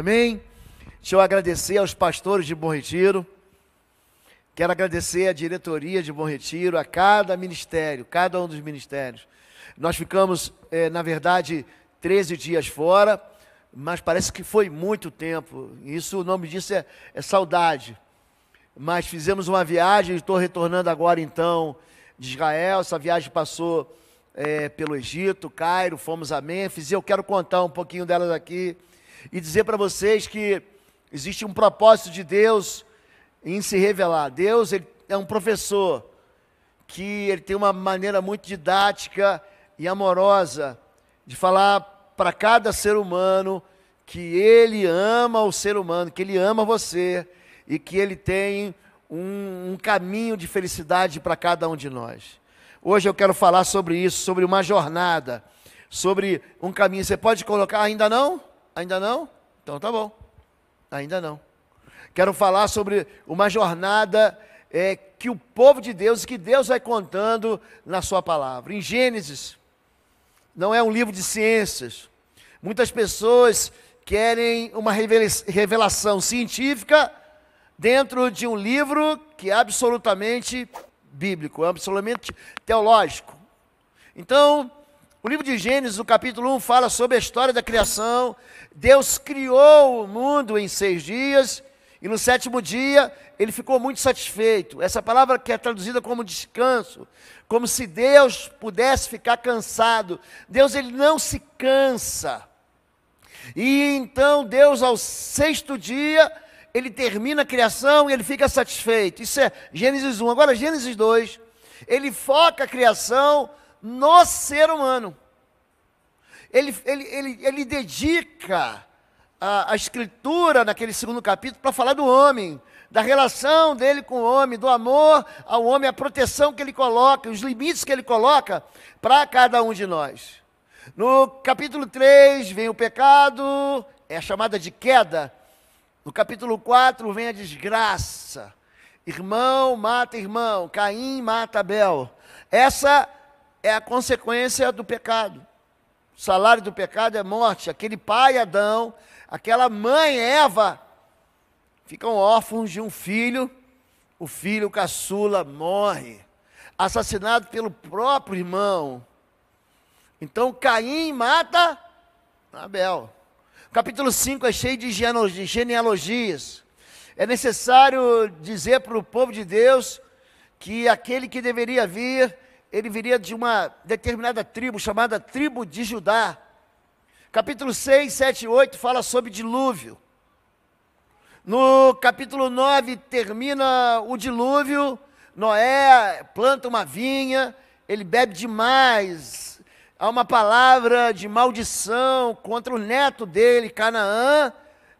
Amém? Deixa eu agradecer aos pastores de Bom Retiro. Quero agradecer à diretoria de Bom Retiro, a cada ministério, cada um dos ministérios. Nós ficamos, na verdade, 13 dias fora, mas parece que foi muito tempo. Isso, o nome disso é saudade. Mas fizemos uma viagem, estou retornando agora então de Israel. Essa viagem passou pelo Egito, Cairo, fomos a Mênfis, e eu quero contar um pouquinho delas aqui e dizer para vocês que existe um propósito de Deus em se revelar. Deus, ele é um professor que ele tem uma maneira muito didática e amorosa de falar para cada ser humano que ele ama o ser humano, que ele ama você e que ele tem um caminho de felicidade para cada um de nós. Hoje eu quero falar sobre isso, sobre uma jornada, sobre um caminho. Você pode colocar ainda não? Ainda não? Então tá bom. Ainda não. Quero falar sobre uma jornada que o povo de Deus, que Deus vai contando na sua palavra. Em Gênesis, não é um livro de ciências. Muitas pessoas querem uma revelação científica dentro de um livro que é absolutamente bíblico, absolutamente teológico. Então, o livro de Gênesis, o capítulo 1, fala sobre a história da criação. Deus criou o mundo em 6 dias, e no 7º dia, ele ficou muito satisfeito. Essa palavra que é traduzida como descanso, como se Deus pudesse ficar cansado. Deus, ele não se cansa. E então, Deus, ao 6º dia, ele termina a criação e ele fica satisfeito. Isso é Gênesis 1. Agora, Gênesis 2, ele foca a criação no ser humano. Ele dedica a escritura naquele 2º capítulo para falar do homem, da relação dele com o homem, do amor ao homem, a proteção que ele coloca, os limites que ele coloca para cada um de nós. No capítulo 3 vem o pecado, é a chamada de queda. No capítulo 4 vem a desgraça. Irmão mata irmão, Caim mata Abel. Essa é a consequência do pecado. O salário do pecado é morte. Aquele pai Adão, aquela mãe Eva, ficam órfãos de um filho. O filho caçula morre, assassinado pelo próprio irmão. Então Caim mata Abel. O capítulo 5 é cheio de genealogias. É necessário dizer para o povo de Deus que aquele que deveria vir, ele viria de uma determinada tribo, chamada tribo de Judá. Capítulo 6, 7 e 8 fala sobre dilúvio. No capítulo 9 termina o dilúvio. Noé planta uma vinha, ele bebe demais. Há uma palavra de maldição contra o neto dele, Canaã,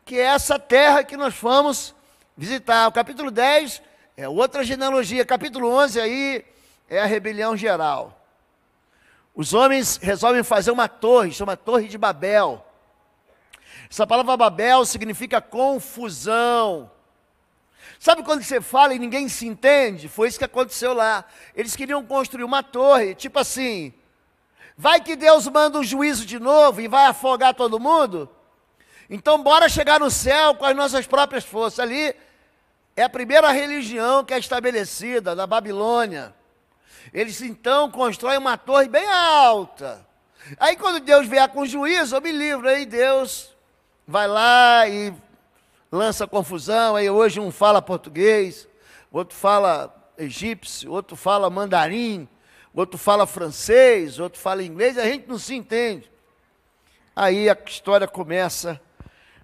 que é essa terra que nós fomos visitar. O capítulo 10 é outra genealogia. Capítulo 11 aí é a rebelião geral. Os homens resolvem fazer uma torre, chama Torre de Babel. Essa palavra Babel significa confusão. Sabe quando você fala e ninguém se entende? Foi isso que aconteceu lá. Eles queriam construir uma torre, tipo assim, vai que Deus manda um juízo de novo e vai afogar todo mundo? Então bora chegar no céu com as nossas próprias forças. Ali é a primeira religião que é estabelecida, na Babilônia. Eles então constroem uma torre bem alta. Aí quando Deus vier com juízo, eu me livro. Aí Deus vai lá e lança confusão. Aí hoje um fala português, outro fala egípcio, outro fala mandarim, outro fala francês, outro fala inglês. A gente não se entende. Aí a história começa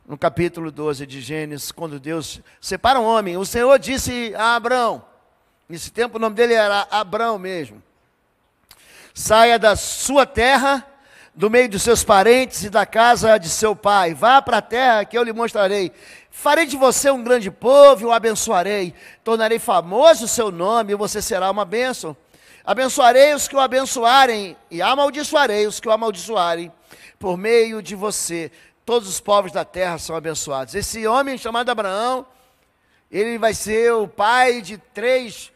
no capítulo 12 de Gênesis, quando Deus separa um homem. O Senhor disse a Abrão, nesse tempo o nome dele era Abrão mesmo: saia da sua terra, do meio dos seus parentes e da casa de seu pai. Vá para a terra que eu lhe mostrarei. Farei de você um grande povo e o abençoarei. Tornarei famoso o seu nome e você será uma bênção. Abençoarei os que o abençoarem e amaldiçoarei os que o amaldiçoarem. Por meio de você, todos os povos da terra são abençoados. Esse homem chamado Abraão, ele vai ser o pai de 3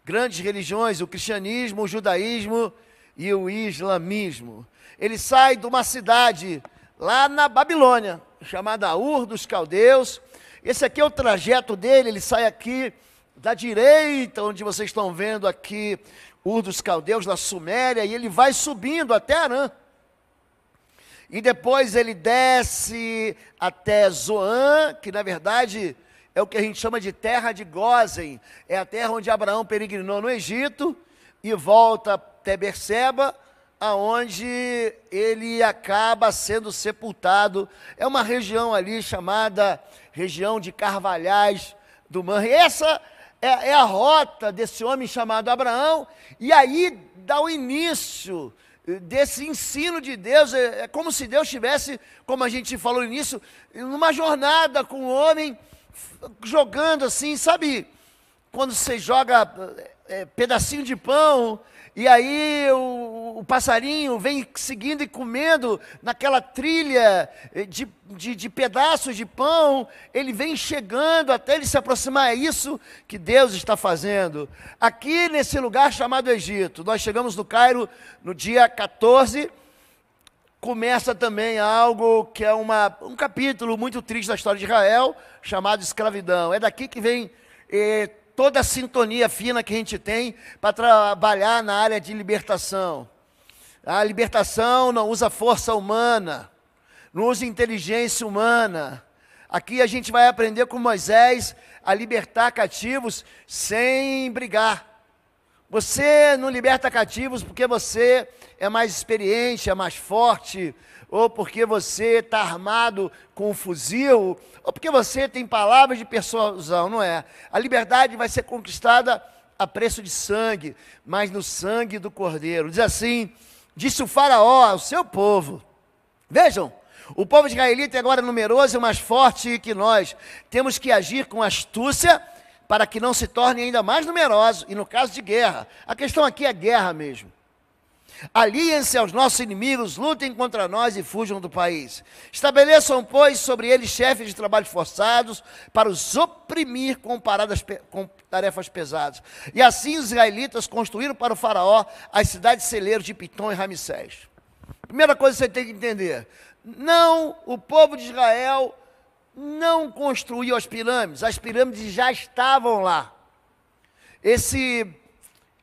grandes religiões: o cristianismo, o judaísmo e o islamismo. Ele sai de uma cidade lá na Babilônia, chamada Ur dos Caldeus. Esse aqui é o trajeto dele, ele sai aqui da direita, onde vocês estão vendo aqui, Ur dos Caldeus, na Suméria, e ele vai subindo até Harã. E depois ele desce até Zoan, que na verdade é o que a gente chama de terra de Gósen. É a terra onde Abraão peregrinou no Egito e volta até Berseba, aonde ele acaba sendo sepultado. É uma região ali chamada região de Carvalhais do Manre. Essa é a rota desse homem chamado Abraão, e aí dá o início desse ensino de Deus. É como se Deus estivesse, como a gente falou no início, numa jornada com o homem, jogando assim, sabe, quando você joga pedacinho de pão, e aí o passarinho vem seguindo e comendo naquela trilha de pedaços de pão, ele vem chegando até ele se aproximar. É isso que Deus está fazendo. Aqui nesse lugar chamado Egito, nós chegamos no Cairo no dia 14, começa também algo que é um capítulo muito triste da história de Israel, chamado escravidão. É daqui que vem toda a sintonia fina que a gente tem para trabalhar na área de libertação. A libertação não usa força humana, não usa inteligência humana. Aqui a gente vai aprender com Moisés a libertar cativos sem brigar. Você não liberta cativos porque você é mais experiente, é mais forte, ou porque você está armado com um fuzil, ou porque você tem palavras de persuasão, não é. A liberdade vai ser conquistada a preço de sangue, mas no sangue do Cordeiro. Diz assim, disse o faraó ao seu povo. Vejam, o povo israelita é agora numeroso e mais forte que nós. Temos que agir com astúcia para que não se torne ainda mais numeroso, e no caso de guerra. A questão aqui é guerra mesmo. Aliem-se aos nossos inimigos, lutem contra nós e fujam do país. Estabeleçam, pois, sobre eles chefes de trabalhos forçados, para os oprimir com tarefas pesadas. E assim os israelitas construíram para o faraó as cidades celeiros de Pitom e Ramsés. Primeira coisa que você tem que entender, o povo de Israel não construiu as pirâmides já estavam lá.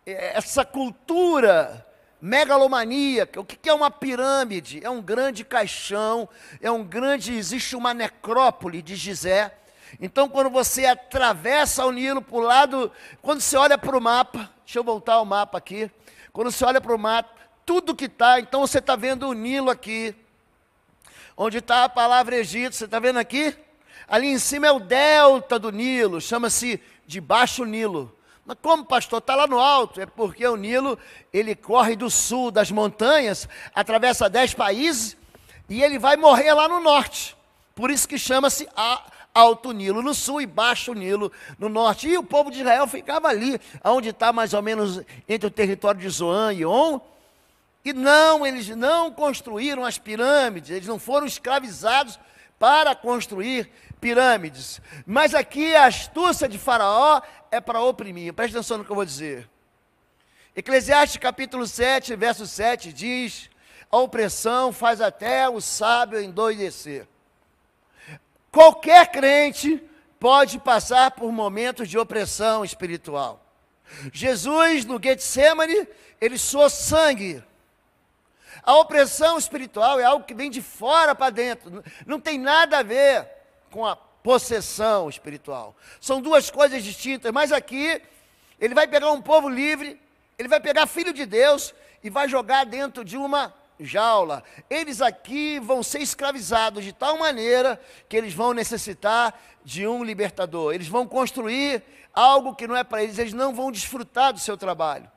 Essa cultura megalomaníaca, o que é uma pirâmide? É um grande caixão, existe uma necrópole de Gizé. Então, quando você atravessa o Nilo para o lado, quando você olha para o mapa, deixa eu voltar o mapa aqui, quando você olha para o mapa, tudo que está, então você está vendo o Nilo aqui, onde está a palavra Egito, você está vendo aqui? Ali em cima é o delta do Nilo, chama-se de Baixo Nilo. Mas como, pastor, está lá no alto? É porque o Nilo, ele corre do sul das montanhas, atravessa 10 países, e ele vai morrer lá no norte. Por isso que chama-se Alto Nilo no sul e Baixo Nilo no norte. E o povo de Israel ficava ali, onde está mais ou menos entre o território de Zoan e On. E eles não construíram as pirâmides, eles não foram escravizados para construir pirâmides. Mas aqui a astúcia de Faraó é para oprimir. Presta atenção no que eu vou dizer. Eclesiastes capítulo 7, verso 7 diz: a opressão faz até o sábio endoidecer. Qualquer crente pode passar por momentos de opressão espiritual. Jesus, no Getsemane, ele suou sangue. A opressão espiritual é algo que vem de fora para dentro, não tem nada a ver com a possessão espiritual. São duas coisas distintas, mas aqui ele vai pegar um povo livre, ele vai pegar filho de Deus e vai jogar dentro de uma jaula. Eles aqui vão ser escravizados de tal maneira que eles vão necessitar de um libertador. Eles vão construir algo que não é para eles, eles não vão desfrutar do seu trabalho.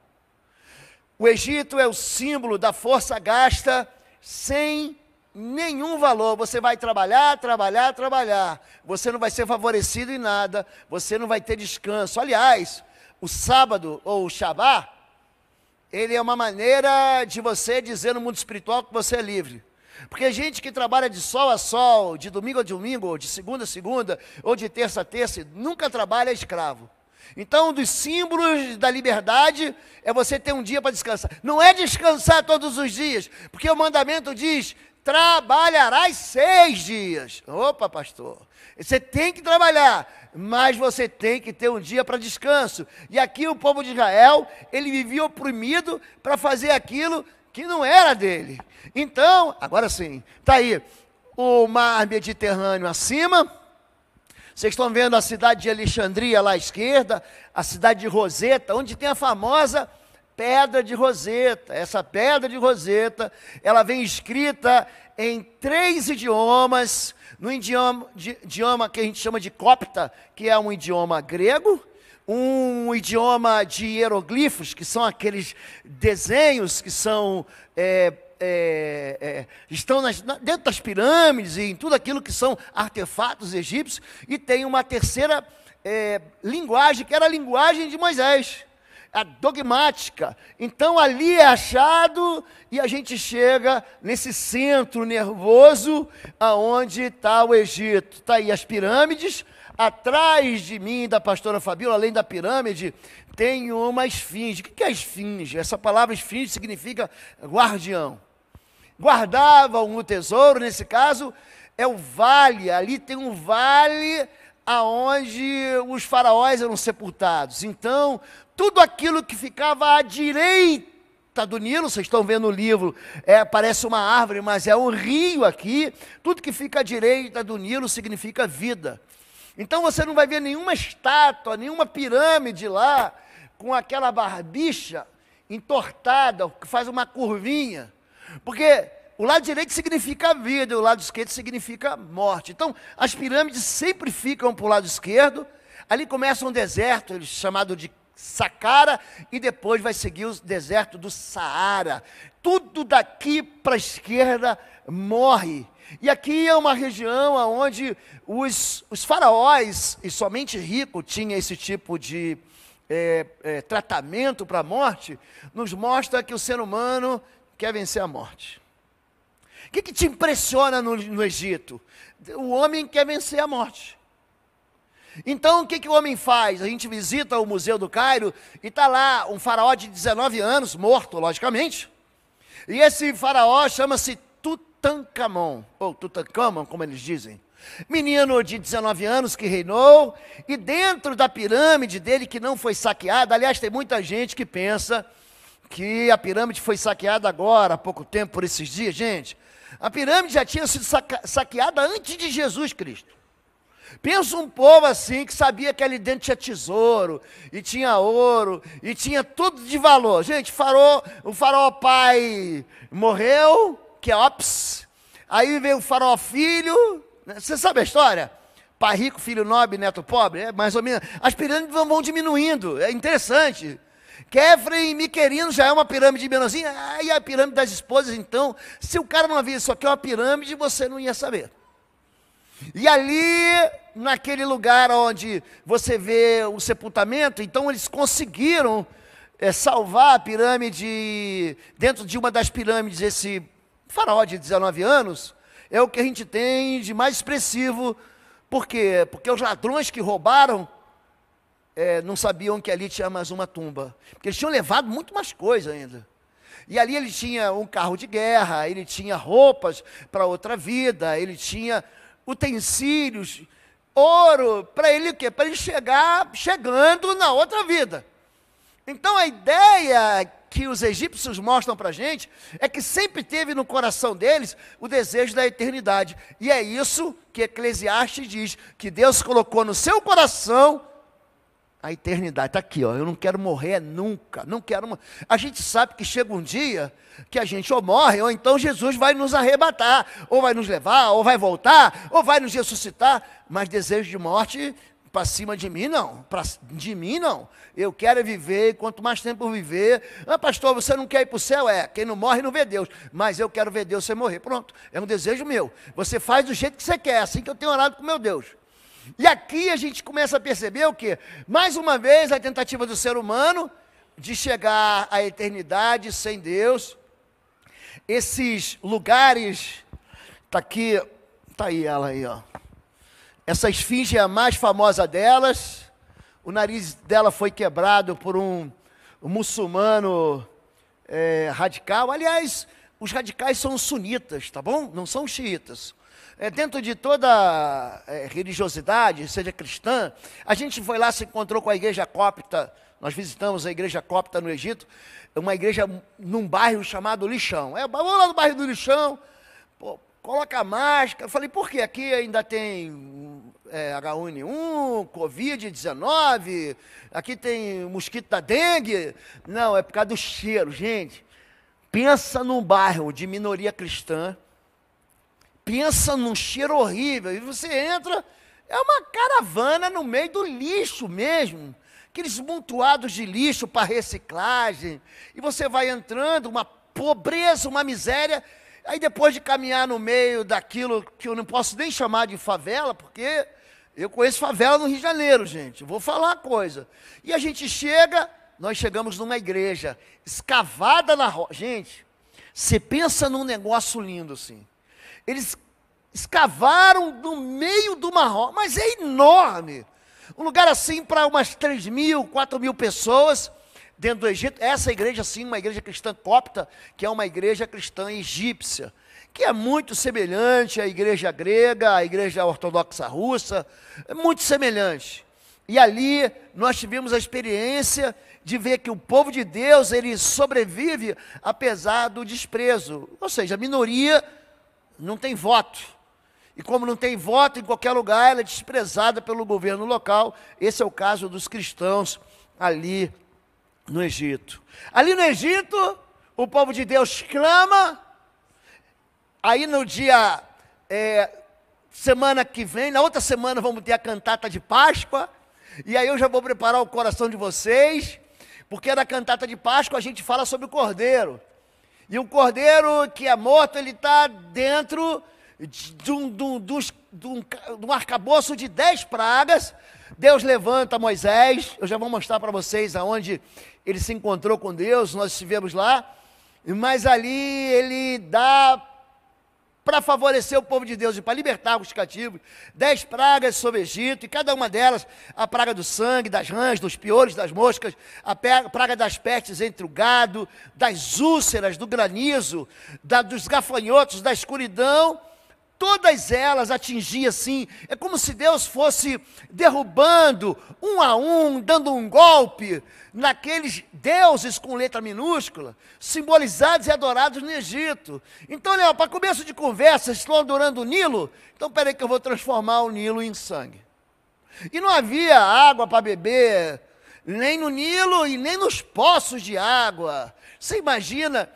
O Egito é o símbolo da força gasta sem nenhum valor. Você vai trabalhar, trabalhar, trabalhar. Você não vai ser favorecido em nada. Você não vai ter descanso. Aliás, o sábado ou o Shabá, ele é uma maneira de você dizer no mundo espiritual que você é livre. Porque gente que trabalha de sol a sol, de domingo a domingo, ou de segunda a segunda, ou de terça a terça, nunca trabalha escravo. Então, um dos símbolos da liberdade é você ter um dia para descansar. Não é descansar todos os dias, porque o mandamento diz: trabalharás 6 dias. Opa, pastor, você tem que trabalhar, mas você tem que ter um dia para descanso. E aqui o povo de Israel, ele vivia oprimido para fazer aquilo que não era dele. Então, agora sim, está aí o mar Mediterrâneo acima. Vocês estão vendo a cidade de Alexandria lá à esquerda, a cidade de Roseta, onde tem a famosa Pedra de Roseta. Essa Pedra de Roseta, ela vem escrita em 3 idiomas, no idioma que a gente chama de copta, que é um idioma grego, um idioma de hieroglifos, que são aqueles desenhos que são... estão dentro das pirâmides e em tudo aquilo que são artefatos egípcios, e tem uma terceira linguagem, que era a linguagem de Moisés, a dogmática. Então ali é achado, e a gente chega nesse centro nervoso, aonde está o Egito. Está aí as pirâmides, atrás de mim, da pastora Fabíola, além da pirâmide, tem uma esfinge. O que é a esfinge? Essa palavra esfinge significa guardião. Guardavam o tesouro, nesse caso, é o vale. Ali tem um vale aonde os faraós eram sepultados. Então, tudo aquilo que ficava à direita do Nilo, vocês estão vendo o livro, parece uma árvore, mas é um rio aqui. Tudo que fica à direita do Nilo significa vida. Então você não vai ver nenhuma estátua, nenhuma pirâmide lá, com aquela barbicha entortada, que faz uma curvinha. Porque o lado direito significa vida, e o lado esquerdo significa morte. Então, as pirâmides sempre ficam para o lado esquerdo. Ali começa um deserto, chamado de Saqqara, e depois vai seguir o deserto do Saara. Tudo daqui para a esquerda morre. E aqui é uma região onde os faraós, e somente rico tinha esse tipo de tratamento para a morte, nos mostra que o ser humano quer vencer a morte. O que te impressiona no Egito? O homem quer vencer a morte. Então, o que o homem faz? A gente visita o Museu do Cairo e está lá um faraó de 19 anos, morto, logicamente. E esse faraó chama-se Tutankhamon, ou Tutankhamon, como eles dizem. Menino de 19 anos que reinou, e dentro da pirâmide dele, que não foi saqueada, aliás, tem muita gente que pensa que a pirâmide foi saqueada agora, há pouco tempo, por esses dias. Gente, a pirâmide já tinha sido saqueada antes de Jesus Cristo. Pensa um povo assim, que sabia que ali dentro tinha tesouro, e tinha ouro, e tinha tudo de valor. Gente, o faraó pai morreu, Quéops, aí veio o faraó filho, você sabe a história? Pai rico, filho nobre, neto pobre, é mais ou menos. As pirâmides vão diminuindo, é interessante. Kéfre e Miquerino já é uma pirâmide menorzinha, e a pirâmide das esposas, então, se o cara não havia isso aqui é uma pirâmide, você não ia saber. E ali, naquele lugar onde você vê o sepultamento, então eles conseguiram salvar a pirâmide, dentro de uma das pirâmides, esse faraó de 19 anos, é o que a gente tem de mais expressivo. Por quê? Porque os ladrões que roubaram, não sabiam que ali tinha mais uma tumba, porque eles tinham levado muito mais coisa ainda. E ali ele tinha um carro de guerra, ele tinha roupas para outra vida, ele tinha utensílios, ouro, para ele o quê? Para ele chegando na outra vida. Então a ideia que os egípcios mostram para a gente é que sempre teve no coração deles o desejo da eternidade. E é isso que Eclesiastes diz, que Deus colocou no seu coração a eternidade. Está aqui, ó, eu não quero morrer nunca, não quero. A gente sabe que chega um dia que a gente ou morre, ou então Jesus vai nos arrebatar, ou vai nos levar, ou vai voltar, ou vai nos ressuscitar, mas desejo de morte para cima de mim não, de mim não. Eu quero viver, quanto mais tempo eu viver. Pastor, você não quer ir para o céu? Quem não morre não vê Deus, mas eu quero ver Deus sem morrer. Pronto, é um desejo meu. Você faz do jeito que você quer, assim que eu tenho orado com meu Deus. E aqui a gente começa a perceber o quê? Mais uma vez a tentativa do ser humano de chegar à eternidade sem Deus. Esses lugares, está aqui, está aí ela aí, ó. Essa esfinge é a mais famosa delas, o nariz dela foi quebrado por um muçulmano radical. Aliás, os radicais são os sunitas, tá bom? Não são os xiitas. Dentro de toda religiosidade, seja cristã, a gente foi lá, se encontrou com a igreja copta. Nós visitamos a igreja copta no Egito, uma igreja num bairro chamado Lixão. Vamos lá no bairro do Lixão, pô, coloca a máscara. Eu falei, por quê? Aqui ainda tem H1N1, Covid-19, aqui tem mosquito da dengue. Não, é por causa do cheiro, gente. Pensa num bairro de minoria cristã, pensa num cheiro horrível, e você entra, é uma caravana no meio do lixo mesmo, aqueles montoados de lixo para reciclagem, e você vai entrando, uma pobreza, uma miséria. Aí depois de caminhar no meio daquilo que eu não posso nem chamar de favela, porque eu conheço favela no Rio de Janeiro, gente, eu vou falar uma coisa. E a gente chega, nós chegamos numa igreja escavada na rocha. Gente, você pensa num negócio lindo assim. Eles escavaram no meio de uma rocha, mas é enorme. Um lugar assim para umas 3.000, 4.000 pessoas dentro do Egito. Essa igreja, sim, uma igreja cristã copta, que é uma igreja cristã egípcia, que é muito semelhante à igreja grega, à igreja ortodoxa russa, é muito semelhante. E ali nós tivemos a experiência de ver que o povo de Deus, ele sobrevive apesar do desprezo. Ou seja, a minoria não tem voto. E como não tem voto em qualquer lugar, ela é desprezada pelo governo local. Esse é o caso dos cristãos ali no Egito. Ali no Egito, o povo de Deus clama. Aí no dia, semana que vem, na outra semana vamos ter a cantata de Páscoa. E aí eu já vou preparar o coração de vocês, porque na cantata de Páscoa a gente fala sobre o cordeiro. E o cordeiro que é morto, ele está dentro de um arcabouço de 10 pragas. Deus levanta Moisés, eu já vou mostrar para vocês aonde ele se encontrou com Deus, nós estivemos lá. Mas ali ele dá, para favorecer o povo de Deus e para libertar os cativos, 10 pragas sobre o Egito, e cada uma delas, a praga do sangue, das rãs, dos piolhos, das moscas, a praga das pestes entre o gado, das úlceras, do granizo, dos gafanhotos, da escuridão. Todas elas atingiam assim, é como se Deus fosse derrubando um a um, dando um golpe naqueles deuses com letra minúscula, simbolizados e adorados no Egito. Então, Léo, para começo de conversa, estão adorando o Nilo? Então, peraí que eu vou transformar o Nilo em sangue. E não havia água para beber, nem no Nilo e nem nos poços de água. Você imagina,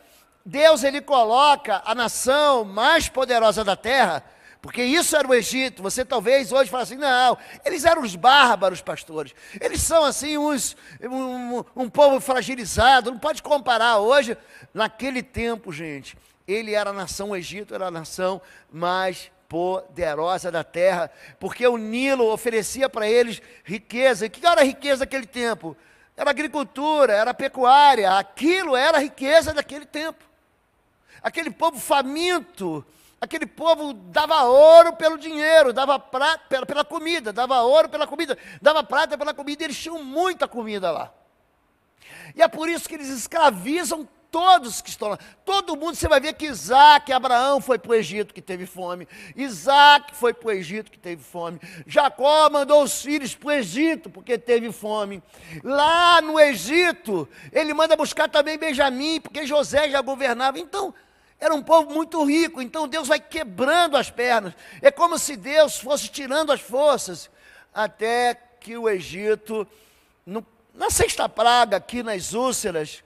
Deus, ele coloca a nação mais poderosa da terra, porque isso era o Egito. Você talvez hoje fale assim, não, eles eram os bárbaros, pastores. Eles são assim um povo fragilizado, não pode comparar hoje. Naquele tempo, gente, ele era a nação, o Egito era a nação mais poderosa da terra, porque o Nilo oferecia para eles riqueza. E o que era a riqueza daquele tempo? Era agricultura, era pecuária, aquilo era a riqueza daquele tempo. Aquele povo faminto, aquele povo dava ouro pelo dinheiro, dava prata pela comida, dava ouro pela comida, dava prata pela comida, e eles tinham muita comida lá. E é por isso que eles escravizam todos que estão lá. Todo mundo, você vai ver que Isaac, Abraão foi para o Egito que teve fome. Isaac foi para o Egito que teve fome. Jacó mandou os filhos para o Egito porque teve fome. Lá no Egito, ele manda buscar também Benjamim, porque José já governava. Então, era um povo muito rico. Então Deus vai quebrando as pernas. É como se Deus fosse tirando as forças, até que o Egito, na sexta praga, aqui nas úlceras,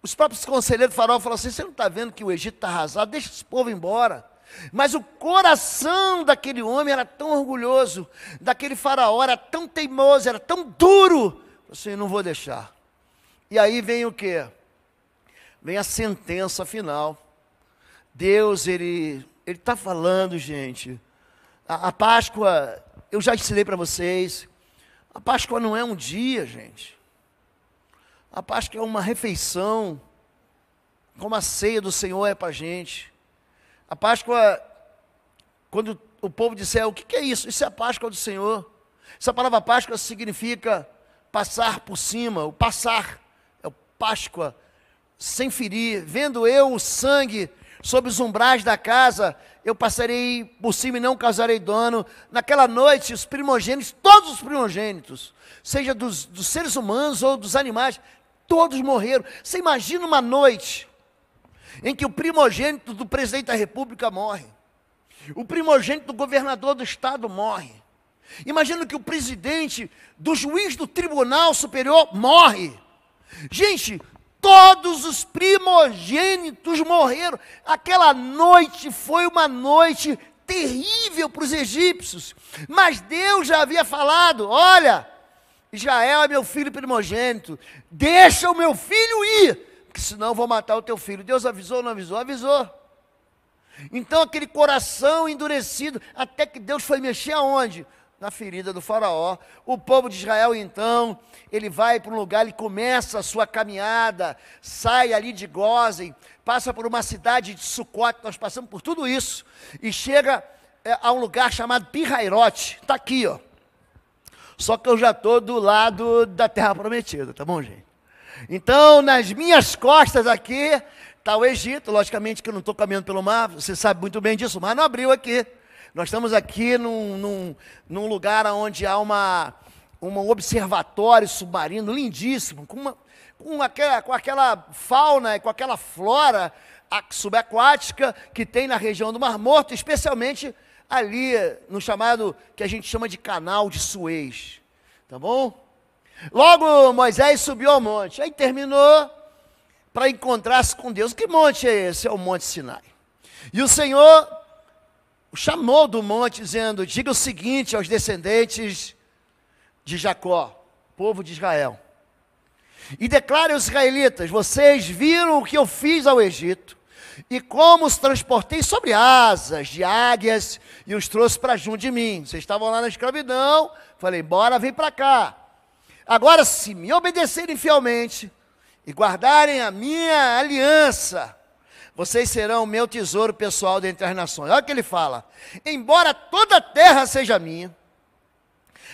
os próprios conselheiros do faraó falaram assim, você não está vendo que o Egito está arrasado? Deixa esse povo embora. Mas o coração daquele homem era tão orgulhoso, daquele faraó era tão teimoso, era tão duro, assim, não vou deixar. E aí vem o quê? Vem a sentença final. Deus, ele está falando, gente. A Páscoa, eu já ensinei para vocês, a Páscoa não é um dia, gente. A Páscoa é uma refeição, como a ceia do Senhor é para a gente. A Páscoa, quando o povo disser, o que é isso? Isso é a Páscoa do Senhor. Essa palavra Páscoa significa passar por cima, o passar, é o Páscoa, sem ferir, vendo eu o sangue sobre os umbrais da casa, eu passarei por cima e não causarei dano. Naquela noite, os primogênitos, todos os primogênitos, seja dos seres humanos ou dos animais, todos morreram. Você imagina uma noite em que o primogênito do presidente da república morre, o primogênito do governador do estado morre, imagina que o presidente do juiz do tribunal superior morre. Gente, todos os primogênitos morreram. Aquela noite foi uma noite terrível para os egípcios, mas Deus já havia falado: olha, Israel é meu filho primogênito, deixa o meu filho ir, porque senão eu vou matar o teu filho. Deus avisou ou não avisou? Avisou. Então aquele coração endurecido, até que Deus foi mexer aonde? Na ferida do faraó. O povo de Israel então, ele vai para um lugar, ele começa a sua caminhada, sai ali de Gósen, passa por uma cidade de Sucote, nós passamos por tudo isso, e chega a um lugar chamado Pirairote, está aqui, ó. Só que eu já estou do lado da terra prometida, tá bom, gente? Então, nas minhas costas aqui, está o Egito. Logicamente que eu não estou caminhando pelo mar, você sabe muito bem disso, o mar não abriu aqui. Nós estamos aqui num lugar onde há um observatório submarino lindíssimo, com aquela fauna e com aquela flora subaquática que tem na região do Mar Morto, especialmente ali no chamado, que a gente chama de Canal de Suez, tá bom? Logo Moisés subiu ao monte, aí terminou para encontrar-se com Deus. Que monte é esse? É o Monte Sinai. E o Senhor o chamou do monte, dizendo: diga o seguinte aos descendentes de Jacó, povo de Israel, e declare aos israelitas: vocês viram o que eu fiz ao Egito, e como os transportei sobre asas de águias, e os trouxe para junto de mim. Vocês estavam lá na escravidão, falei: bora, vem para cá. Agora, se me obedecerem fielmente, e guardarem a minha aliança, vocês serão o meu tesouro pessoal dentre as nações. Olha o que ele fala: embora toda a terra seja minha,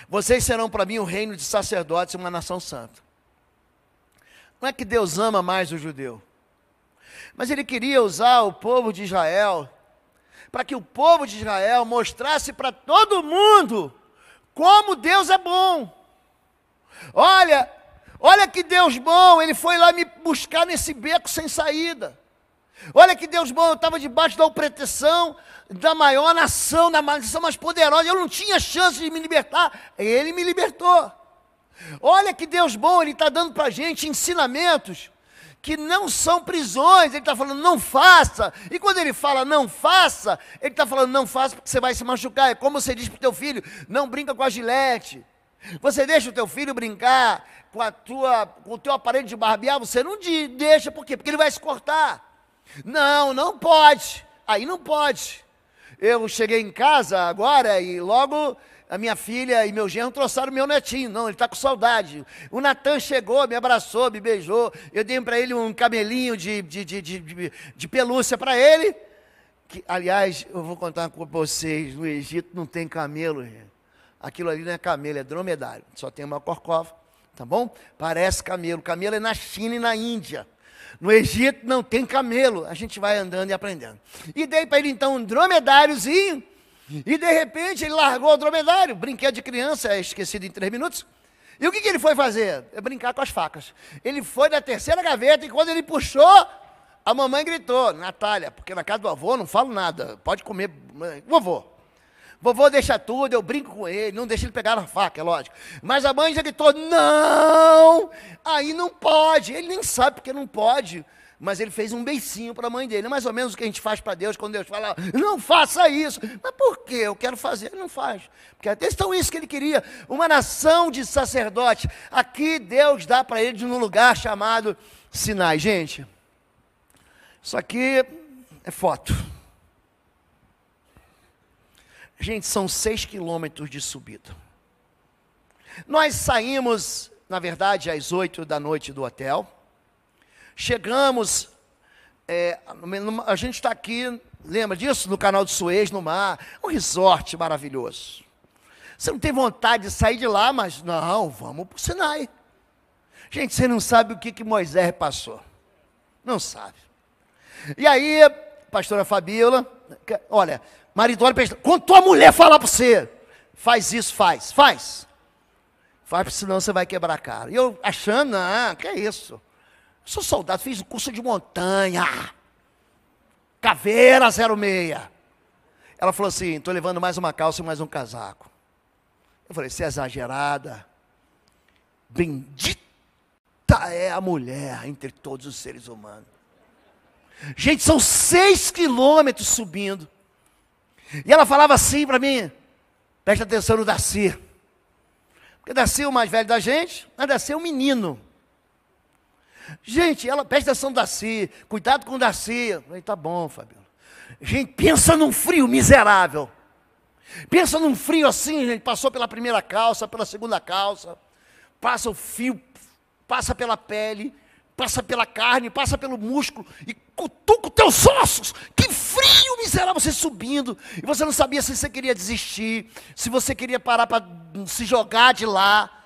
vocês serão para mim um reino de sacerdotes e uma nação santa. Não é que Deus ama mais o judeu, mas Ele queria usar o povo de Israel, para que o povo de Israel mostrasse para todo mundo como Deus é bom. Olha que Deus bom, Ele foi lá me buscar nesse beco sem saída. Olha que Deus bom, eu estava debaixo da proteção da maior nação, da nação mais poderosa, eu não tinha chance de me libertar, Ele me libertou. Olha que Deus bom, Ele está dando para a gente ensinamentos que não são prisões. Ele está falando: não faça. E quando Ele fala não faça, Ele está falando: não faça porque você vai se machucar. É como você diz para o teu filho: não brinca com a gilete. Você deixa o teu filho brincar com o teu aparelho de barbear, você não deixa. Por quê? Porque ele vai se cortar. Não pode. Aí não pode. Eu cheguei em casa agora e logo a minha filha e meu genro trouxeram o meu netinho. Não, ele está com saudade. O Natan chegou, me abraçou, me beijou. Eu dei para ele um camelinho de pelúcia para ele. Que, aliás, eu vou contar com vocês, no Egito não tem camelo, gente. Aquilo ali não é camelo, é dromedário. Só tem uma corcova, tá bom? Parece camelo. Camelo é na China e na Índia. No Egito não tem camelo. A gente vai andando e aprendendo. E dei para ele então um dromedáriozinho. E de repente ele largou o dromedário. Brinquedo de criança, é esquecido em 3 minutos. E o que ele foi fazer? É brincar com as facas. Ele foi na terceira gaveta e quando ele puxou, a mamãe gritou: Natália, porque na casa do avô não falo nada. Pode comer, vovô. Vovô deixa tudo, eu brinco com ele, não deixa ele pegar na faca, é lógico. Mas a mãe já gritou: não, aí não pode. Ele nem sabe porque não pode, mas ele fez um beicinho para a mãe dele. É mais ou menos o que a gente faz para Deus, quando Deus fala: não faça isso. Mas por quê? Eu quero fazer. Ele não faz. Porque é questão isso que ele queria, uma nação de sacerdote. Aqui Deus dá para ele num lugar chamado Sinai. Gente, isso aqui é foto. Gente, são 6 quilômetros de subida. Nós saímos, na verdade, às 8 da noite do hotel. Chegamos, a gente está aqui, lembra disso? No canal de Suez, no mar, um resort maravilhoso. Você não tem vontade de sair de lá, mas não, vamos para o Sinai. Gente, você não sabe o que Moisés passou. Não sabe. E aí, pastora Fabíola, olha, marido, olha, quando tua mulher falar para você, faz isso, faz, porque senão você vai quebrar a cara. E eu achando, não, que é isso? Eu sou soldado, fiz o curso de montanha, Caveira 06. Ela falou assim, estou levando mais uma calça e mais um casaco. Eu falei, você é exagerada. Bendita é a mulher entre todos os seres humanos. Gente, são 6 quilômetros subindo. E ela falava assim para mim, presta atenção no Darcy. Porque Darcy é o mais velho da gente, mas Darcy é um menino. Gente, ela, presta atenção no Darcy, cuidado com o Darcy. Eu falei, tá bom, Fabiola. Gente, pensa num frio miserável. Pensa num frio assim, gente, passou pela primeira calça, pela segunda calça, passa o fio, passa pela pele, passa pela carne, passa pelo músculo e cutuca os teus ossos. Que frio miserável, você subindo. E você não sabia se você queria desistir, se você queria parar para se jogar de lá.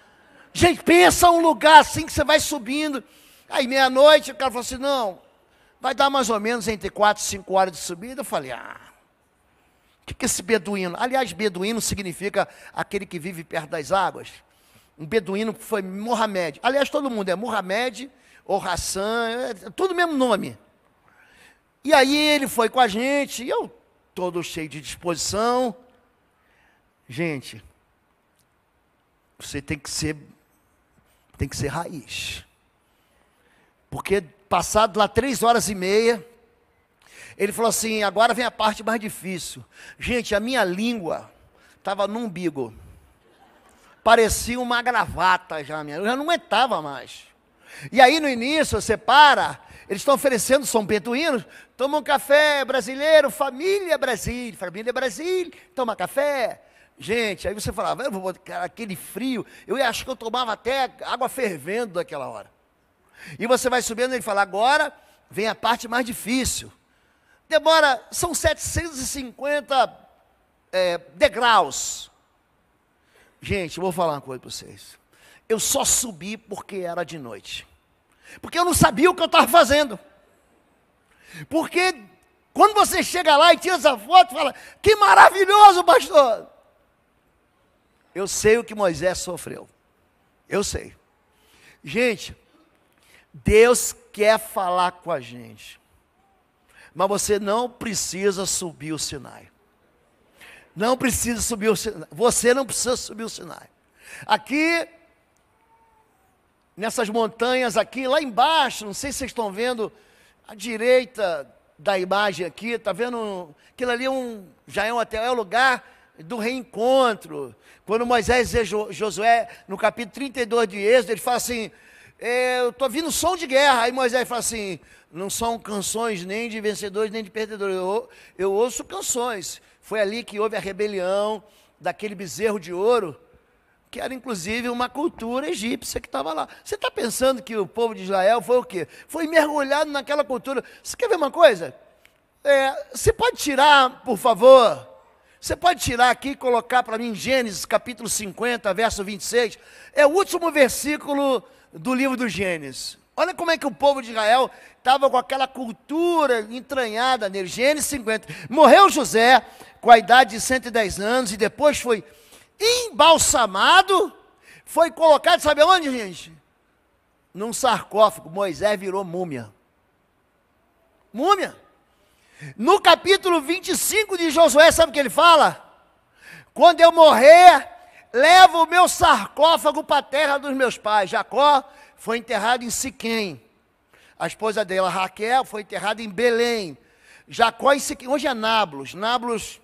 Gente, pensa um lugar assim que você vai subindo. Aí meia-noite o cara falou assim, não, vai dar mais ou menos entre 4 e 5 horas de subida. Eu falei, o que é esse beduíno? Aliás, beduíno significa aquele que vive perto das águas. Um beduíno foi Mohamed. Aliás, todo mundo é Mohamed ou Hassan, é tudo o mesmo nome. E aí ele foi com a gente, e eu todo cheio de disposição. Gente, você tem que ser raiz. Porque passado lá 3 horas e meia, ele falou assim, agora vem a parte mais difícil. Gente, a minha língua estava no umbigo. Parecia uma gravata já, eu já não aguentava mais. E aí no início, você para, eles estão oferecendo, são beduínos, toma um café brasileiro, família Brasil, toma café. Gente, aí você falava, eu vou botar aquele frio, eu acho que eu tomava até água fervendo naquela hora. E você vai subindo e ele fala, agora vem a parte mais difícil. Demora, são 750 degraus. Gente, eu vou falar uma coisa para vocês. Eu só subi porque era de noite. Porque eu não sabia o que eu estava fazendo. Porque quando você chega lá e tira essa foto, fala, que maravilhoso, pastor. Eu sei o que Moisés sofreu. Eu sei. Gente, Deus quer falar com a gente. Mas você não precisa subir o Sinai. Não precisa subir o Sinai. Você não precisa subir o Sinai. Aqui, nessas montanhas aqui, lá embaixo, não sei se vocês estão vendo, à direita da imagem aqui, está vendo? Aquilo ali já é um hotel, é o lugar do reencontro. Quando Moisés e Josué, no capítulo 32 de Êxodo, ele fala assim, eu estou ouvindo som de guerra. Aí Moisés fala assim, não são canções nem de vencedores nem de perdedores, eu ouço canções. Foi ali que houve a rebelião daquele bezerro de ouro, que era inclusive uma cultura egípcia que estava lá. Você está pensando que o povo de Israel foi o quê? Foi mergulhado naquela cultura. Você quer ver uma coisa? Você pode tirar, por favor, você pode tirar aqui e colocar para mim Gênesis capítulo 50, verso 26. É o último versículo do livro do Gênesis. Olha como é que o povo de Israel estava com aquela cultura entranhada nele. Gênesis 50. Morreu José com a idade de 110 anos e depois foi embalsamado, foi colocado, sabe onde, gente? Num sarcófago. Moisés virou múmia. Múmia. No capítulo 25 de Josué, sabe o que ele fala? Quando eu morrer, leva o meu sarcófago para a terra dos meus pais. Jacó foi enterrado em Siquém. A esposa dela, Raquel, foi enterrada em Belém. Jacó em Siquém. Hoje é Nablus. Nablus,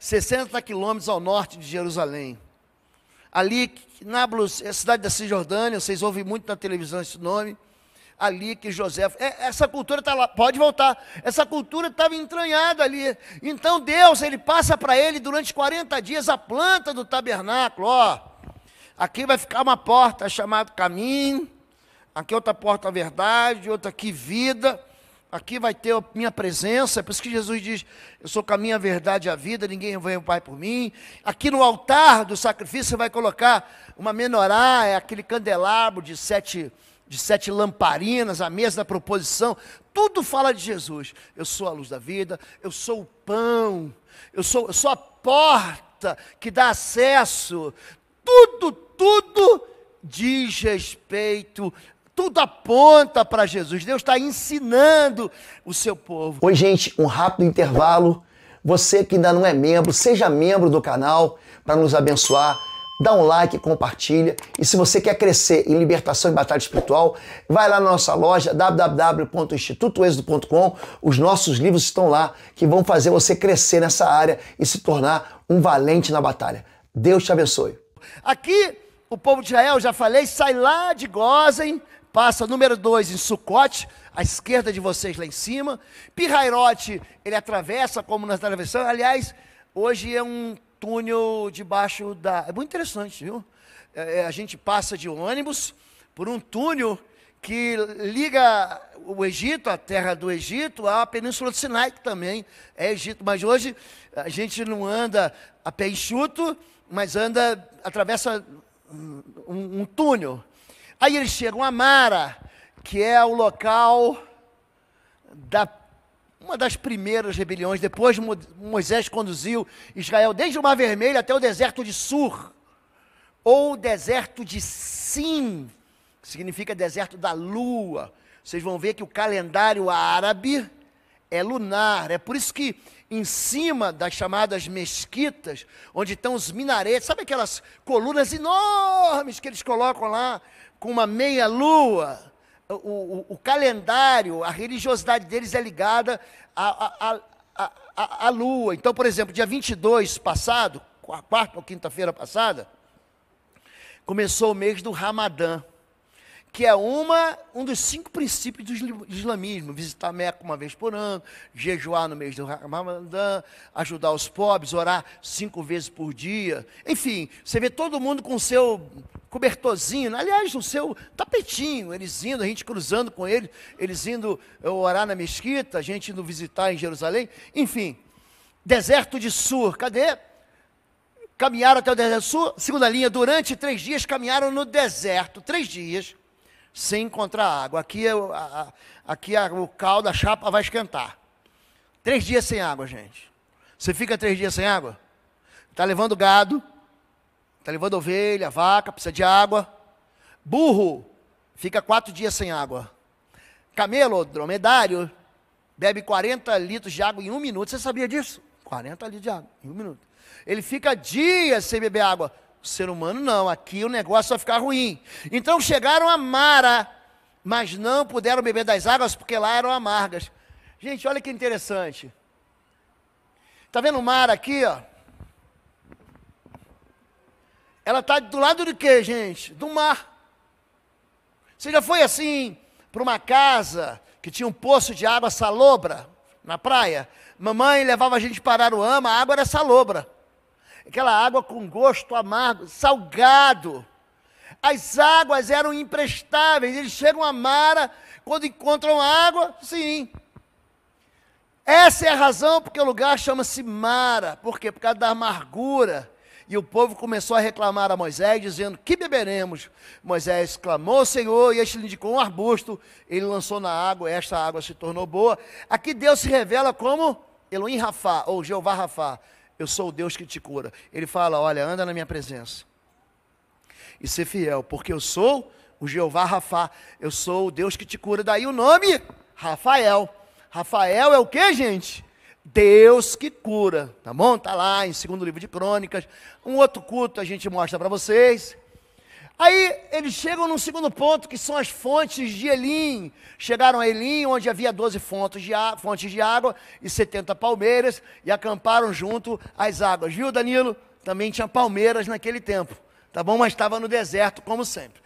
60 quilômetros ao norte de Jerusalém. Ali, Nablus é a cidade da Cisjordânia, vocês ouvem muito na televisão esse nome. Ali que José, essa cultura está lá, pode voltar, essa cultura estava entranhada ali. Então Deus, ele passa para ele durante 40 dias a planta do tabernáculo. Aqui vai ficar uma porta chamada caminho, aqui outra porta verdade, outra aqui vida, aqui vai ter a minha presença, é por isso que Jesus diz, eu sou o caminho, a verdade e a vida, ninguém vem ao Pai por mim. Aqui no altar do sacrifício você vai colocar uma menorá, é aquele candelabro de sete lamparinas, a mesa da proposição, tudo fala de Jesus. Eu sou a luz da vida, eu sou o pão, eu sou a porta que dá acesso, tudo diz respeito, tudo aponta para Jesus. Deus está ensinando o seu povo. Oi, gente, um rápido intervalo. Você que ainda não é membro, seja membro do canal para nos abençoar. Dá um like, compartilha. E se você quer crescer em libertação e batalha espiritual, vai lá na nossa loja www.institutoexodo.com. Os nossos livros estão lá que vão fazer você crescer nessa área e se tornar um valente na batalha. Deus te abençoe. Aqui, o povo de Israel, já falei, sai lá de Gósen, passa número 2 em Sucote, à esquerda de vocês lá em cima. Pirairote, ele atravessa como nós atravessamos. Aliás, hoje é um túnel debaixo da... É muito interessante, viu? A gente passa de ônibus por um túnel que liga o Egito, a terra do Egito, à Península do Sinai, que também é Egito. Mas hoje a gente não anda a pé enxuto, mas atravessa um túnel. Aí eles chegam a Mara, que é o local uma das primeiras rebeliões. Depois Moisés conduziu Israel desde o Mar Vermelho até o deserto de Sur, ou deserto de Sim, que significa deserto da lua. Vocês vão ver que o calendário árabe é lunar. É por isso que em cima das chamadas mesquitas, onde estão os minaretes, sabe aquelas colunas enormes que eles colocam lá, com uma meia lua? O calendário, a religiosidade deles é ligada à lua. Então, por exemplo, dia 22 passado, quarta ou quinta-feira passada, começou o mês do Ramadã, que é um dos 5 princípios do islamismo: visitar Meca uma vez por ano, jejuar no mês do Ramadã, ajudar os pobres, orar 5 vezes por dia. Enfim, você vê todo mundo com o seu cobertorzinho, aliás, o seu tapetinho, eles indo, a gente cruzando com eles, eles indo orar na mesquita, a gente indo visitar em Jerusalém. Enfim, deserto de Sur, cadê? Caminharam até o deserto de Sur, segunda linha, durante 3 dias caminharam no deserto, 3 dias, sem encontrar água. Aqui o cal da chapa vai esquentar. 3 dias sem água, gente. Você fica 3 dias sem água? Está levando gado, está levando ovelha, vaca, precisa de água. Burro fica 4 dias sem água. Camelo, dromedário, bebe 40 litros de água em 1 minuto. Você sabia disso? 40 litros de água em 1 minuto. Ele fica dias sem beber água. O ser humano não, aqui o negócio vai ficar ruim. Então chegaram a Mara, mas não puderam beber das águas porque lá eram amargas. Gente, olha que interessante. Está vendo Mara aqui, ó? Ela está do lado de quê, gente? Do mar. Você já foi assim para uma casa que tinha um poço de água salobra na praia? Mamãe levava a gente para Aruama, a água era salobra. Aquela água com gosto amargo, salgado. As águas eram imprestáveis. Eles chegam a Mara, quando encontram água, sim. Essa é a razão porque o lugar chama-se Mara. Por quê? Por causa da amargura. E o povo começou a reclamar a Moisés, dizendo: que beberemos? Moisés clamou ao Senhor, e este lhe indicou um arbusto. Ele lançou na água, e esta água se tornou boa. Aqui Deus se revela como Elohim Rafá, ou Jeová Rafá. Eu sou o Deus que te cura. Ele fala: olha, anda na minha presença e ser fiel, porque eu sou o Jeová Rafá, eu sou o Deus que te cura. Daí o nome Rafael. Rafael é o que, gente? Deus que cura, tá bom? Está lá em 2º livro de Crônicas. Um outro culto a gente mostra para vocês. Aí eles chegam num segundo ponto, que são as fontes de Elim. Chegaram a Elim, onde havia 12 fontes de água e 70 palmeiras, e acamparam junto às águas. Viu, Danilo? Também tinha palmeiras naquele tempo, tá bom? Mas estava no deserto, como sempre.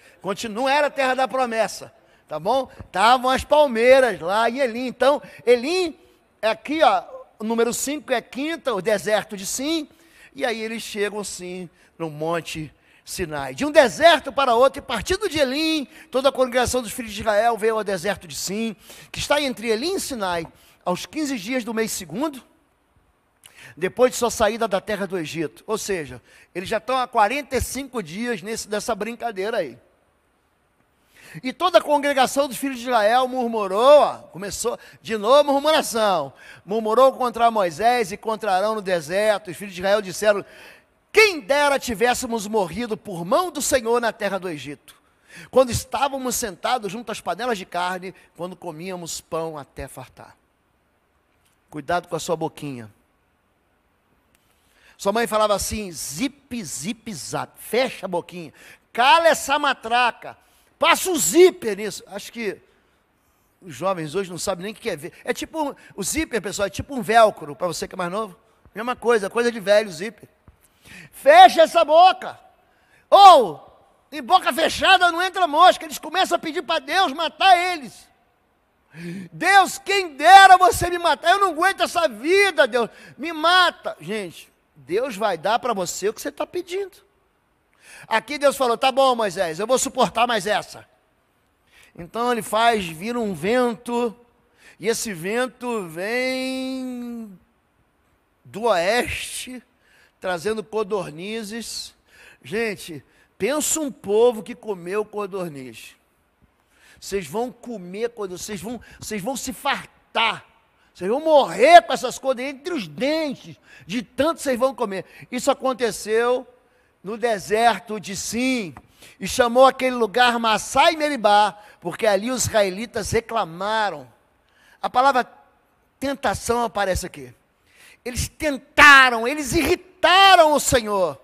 Não era a terra da promessa, tá bom? Estavam as palmeiras lá em Elim. Então, Elim é aqui, ó, o número 5 é quinta, o deserto de Sim. E aí eles chegam, sim, no monte Sinai, de um deserto para outro, e partindo de Elim, toda a congregação dos filhos de Israel veio ao deserto de Sim, que está entre Elim e Sinai, aos 15 dias do mês segundo, depois de sua saída da terra do Egito. Ou seja, eles já estão há 45 dias nessa brincadeira aí. E toda a congregação dos filhos de Israel murmurou, começou de novo murmuração, murmurou contra Moisés e contra Arão no deserto. Os filhos de Israel disseram: quem dera tivéssemos morrido por mão do Senhor na terra do Egito, quando estávamos sentados junto às panelas de carne, quando comíamos pão até fartar. Cuidado com a sua boquinha. Sua mãe falava assim: zip, zip, zap, fecha a boquinha, cala essa matraca, passa o zíper nisso. Acho que os jovens hoje não sabem nem o que é ver. É tipo, o zíper, pessoal, é tipo um velcro, para você que é mais novo. Mesma coisa, coisa de velho, o zíper. Fecha essa boca. Ou, em boca fechada não entra mosca. Eles começam a pedir para Deus matar eles. Deus, quem dera você me matar. Eu não aguento essa vida, Deus. Me mata. Gente, Deus vai dar para você o que você está pedindo. Aqui Deus falou: tá bom, Moisés, eu vou suportar mais essa. Então ele faz vir um vento. E esse vento vem do oeste, trazendo codornizes. Gente, pensa um povo que comeu codorniz. Vocês vão comer codorniz, vocês vão se fartar. Vocês vão morrer com essas codornizes entre os dentes, de tanto vocês vão comer. Isso aconteceu no deserto de Sim, e chamou aquele lugar Massá e Meribá, porque ali os israelitas reclamaram. A palavra tentação aparece aqui. Eles tentaram, eles irritaram o Senhor.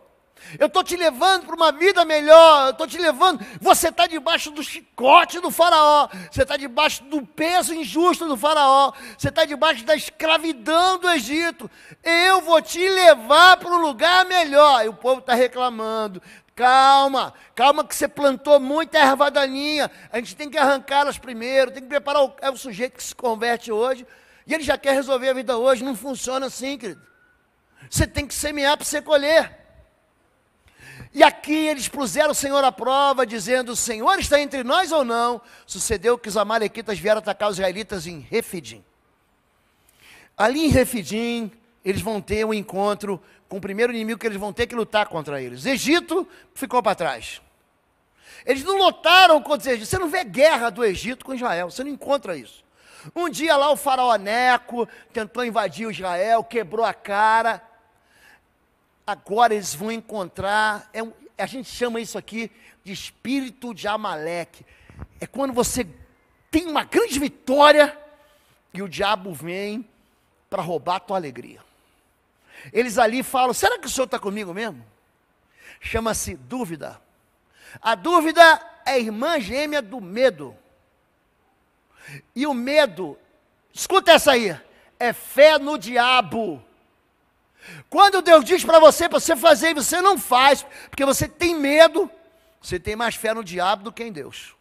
Eu estou te levando para uma vida melhor, eu estou te levando, você está debaixo do chicote do faraó, você está debaixo do peso injusto do faraó, você está debaixo da escravidão do Egito, eu vou te levar para um lugar melhor. E o povo está reclamando: calma, calma que você plantou muita erva daninha, a gente tem que arrancá-las primeiro, tem que preparar o sujeito que se converte hoje, e ele já quer resolver a vida hoje. Não funciona assim, querido. Você tem que semear para você colher. E aqui eles puseram o Senhor à prova, dizendo: o Senhor está entre nós ou não? Sucedeu que os amalequitas vieram atacar os israelitas em Refidim. Ali em Refidim, eles vão ter um encontro com o primeiro inimigo que eles vão ter que lutar contra eles. Egito ficou para trás. Eles não lutaram contra o Egito. Você não vê guerra do Egito com Israel, você não encontra isso. Um dia lá o faraó Neco tentou invadir o Israel, quebrou a cara. Agora eles vão encontrar, a gente chama isso aqui de espírito de Amaleque. É quando você tem uma grande vitória e o diabo vem para roubar a tua alegria. Eles ali falam: será que o Senhor está comigo mesmo? Chama-se dúvida. A dúvida é a irmã gêmea do medo. E o medo, escuta essa aí, é fé no diabo. Quando Deus diz para você fazer e você não faz, porque você tem medo, você tem mais fé no diabo do que em Deus.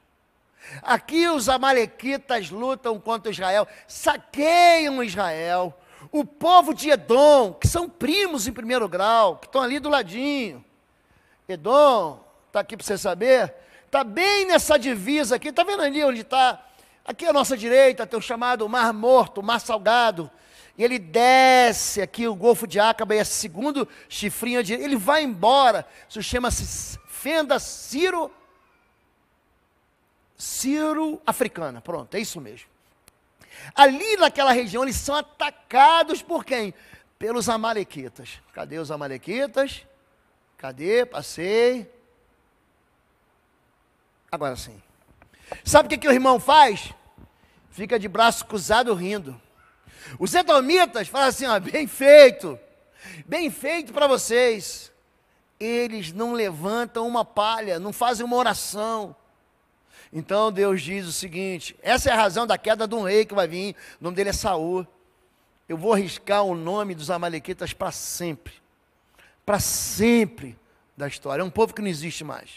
Aqui os amalequitas lutam contra Israel, saqueiam Israel. O povo de Edom, que são primos em primeiro grau, que estão ali do ladinho. Edom, está aqui para você saber, está bem nessa divisa aqui, está vendo ali onde está? Aqui à nossa direita tem o chamado Mar Morto, o Mar Salgado. E ele desce aqui o Golfo de Acaba, e é segundo chifrinho, ele vai embora. Isso chama-se fenda Ciro-Africana. Pronto, é isso mesmo. Ali naquela região eles são atacados por quem? Pelos amalequitas. Cadê os amalequitas? Cadê? Passei. Agora sim. Sabe o que o irmão faz? Fica de braço cruzado rindo. Os edomitas falam assim: ó, bem feito para vocês. Eles não levantam uma palha, não fazem uma oração. Então Deus diz o seguinte: essa é a razão da queda de um rei que vai vir, o nome dele é Saul. Eu vou arriscar o nome dos amalequitas para sempre da história. É um povo que não existe mais.